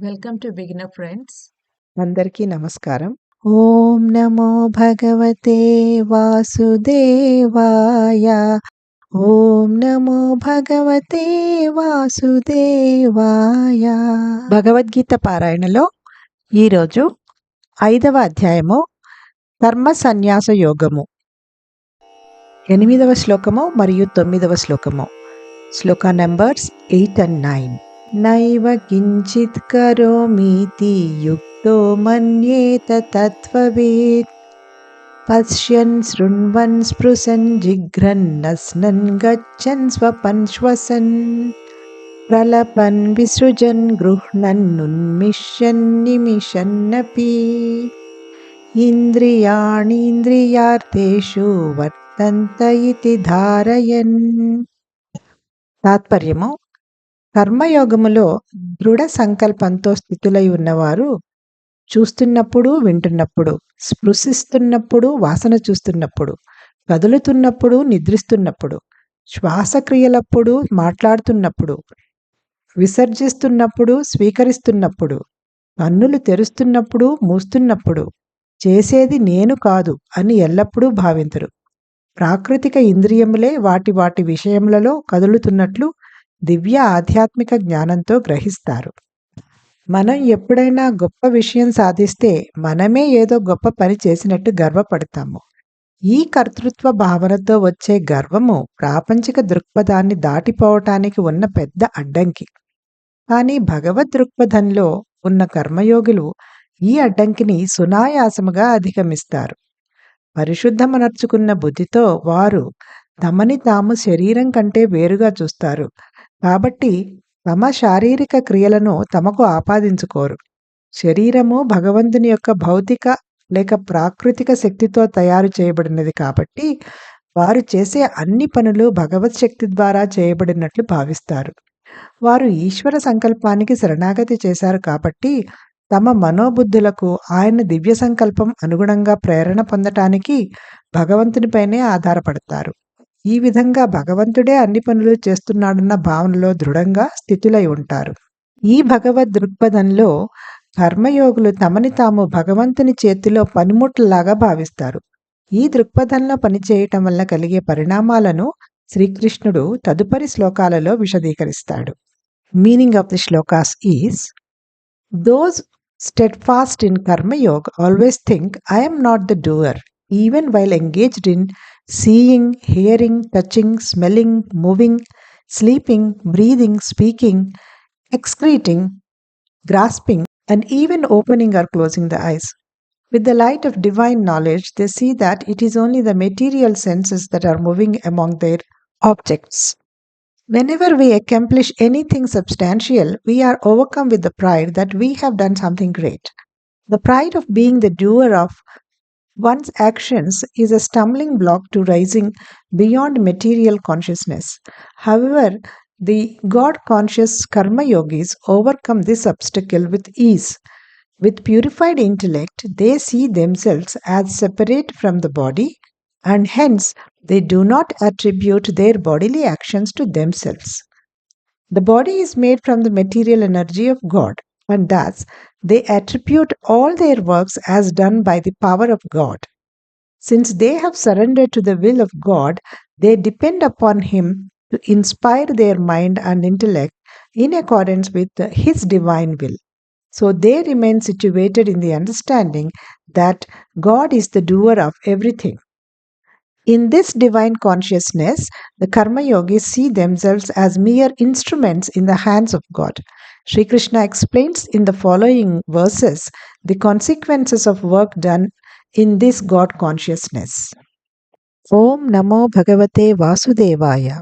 Welcome to beginner friends. అందరికీ నమస్కారం. ఓం నమో భగవతే వాసుదేవాయ. ఓం నమో భగవతే వాసుదేవాయ. భగవద్గీత పారాయణలో ఈరోజు 5వ అధ్యాయము కర్మ సన్యాస యోగము 8వ శ్లోకము మరియు 9వ శ్లోకము. శ్లోక నంబర్స్ 8 and 9. నైవ కించిత్ కరోమీతి యుక్తో మన్యేత తత్వవేత్ పశ్యన్ శృణ్వన్ స్పృశన్ జిఘ్రన్ నస్నన్ గచ్చన్ స్వపన్ శ్వసన్ ప్రలపన్ విసృజన్ గృహ్ణన్ ఉన్మిష్యన్ నిమిషన్నపి ఇంద్రియాణీంద్రియార్థేషు వర్తంత ఇతి ధారయన్. తాత్పర్యము: కర్మయోగములో దృఢ సంకల్పంతో స్థితులై ఉన్నవారు చూస్తున్నప్పుడు, వింటున్నప్పుడు, స్పృశిస్తున్నప్పుడు, వాసన చూస్తున్నప్పుడు, కదులుతున్నప్పుడు, నిద్రిస్తున్నప్పుడు, శ్వాసక్రియలప్పుడు, మాట్లాడుతున్నప్పుడు, విసర్జిస్తున్నప్పుడు, స్వీకరిస్తున్నప్పుడు, కన్నులు తెరుస్తున్నప్పుడు, మూస్తున్నప్పుడు చేసేది నేను కాదు అని ఎల్లప్పుడూ భావింతురు. ప్రాకృతిక ఇంద్రియములే వాటి వాటి విషయములలో కదులుతున్నట్లు దివ్య ఆధ్యాత్మిక జ్ఞానంతో గ్రహిస్తారు. మనం ఎప్పుడైనా గొప్ప విషయం సాధిస్తే మనమే ఏదో గొప్ప పని చేసినట్టు గర్వపడతాము. ఈ కర్తృత్వ భావనతో వచ్చే గర్వము ప్రాపంచిక దృక్పథాన్ని దాటిపోవటానికి ఉన్న పెద్ద అడ్డంకి. కానీ భగవద్ దృక్పథంలో ఉన్న కర్మయోగులు ఈ అడ్డంకిని సునాయాసముగా అధిగమిస్తారు. పరిశుద్ధమనర్చుకున్న బుద్ధితో వారు తమని తాము శరీరం కంటే వేరుగా చూస్తారు. కాబట్టి తమ శారీరక క్రియలను తమకు ఆపాదించుకోరు. శరీరము భగవంతుని యొక్క భౌతిక లేక ప్రాకృతిక శక్తితో తయారు చేయబడినది కాబట్టి వారు చేసే అన్ని పనులు భగవత్ శక్తి ద్వారా చేయబడినట్లు భావిస్తారు. వారు ఈశ్వర సంకల్పానికి శరణాగతి చేశారు కాబట్టి తమ మనోబుద్ధులకు ఆయన దివ్య సంకల్పం అనుగుణంగా ప్రేరణ పొందటానికి భగవంతునిపైనే ఆధారపడతారు. ఈ విధంగా భగవంతుడే అన్ని పనులు చేస్తున్నాడన్న భావనలో దృఢంగా స్థితులై ఉంటారు. ఈ భగవద్ దృక్పథంలో కర్మయోగులు తమని తాము భగవంతుని చేతిలో పనిముట్లలాగా భావిస్తారు. ఈ దృక్పథంలో పనిచేయటం వల్ల కలిగే పరిణామాలను శ్రీకృష్ణుడు తదుపరి శ్లోకాలలో విశదీకరిస్తాడు. Meaning of the shlokas is: those steadfast in karma yoga always think I am not the doer, even while engaged in seeing, hearing, touching, smelling, moving, sleeping, breathing, speaking, excreting, grasping, and even opening or closing the eyes. With the light of divine knowledge, they see that it is only the material senses that are moving among their objects. Whenever we accomplish anything substantial, we are overcome with the pride that we have done something great. The pride of being the doer of one's actions is a stumbling block to rising beyond material consciousness. However, the God-conscious karma yogis overcome this obstacle with ease. With purified intellect, they see themselves as separate from the body, and hence they do not attribute their bodily actions to themselves. The body is made from the material energy of God, and thus they attribute all their works as done by the power of God. Since they have surrendered to the will of God, they depend upon Him to inspire their mind and intellect in accordance with His divine will. So they remain situated in the understanding that God is the doer of everything. In this divine consciousness, the karma yogis see themselves as mere instruments in the hands of God. Sri Krishna explains in the following verses the consequences of work done in this God consciousness. Om Namo Bhagavate Vasudevaya.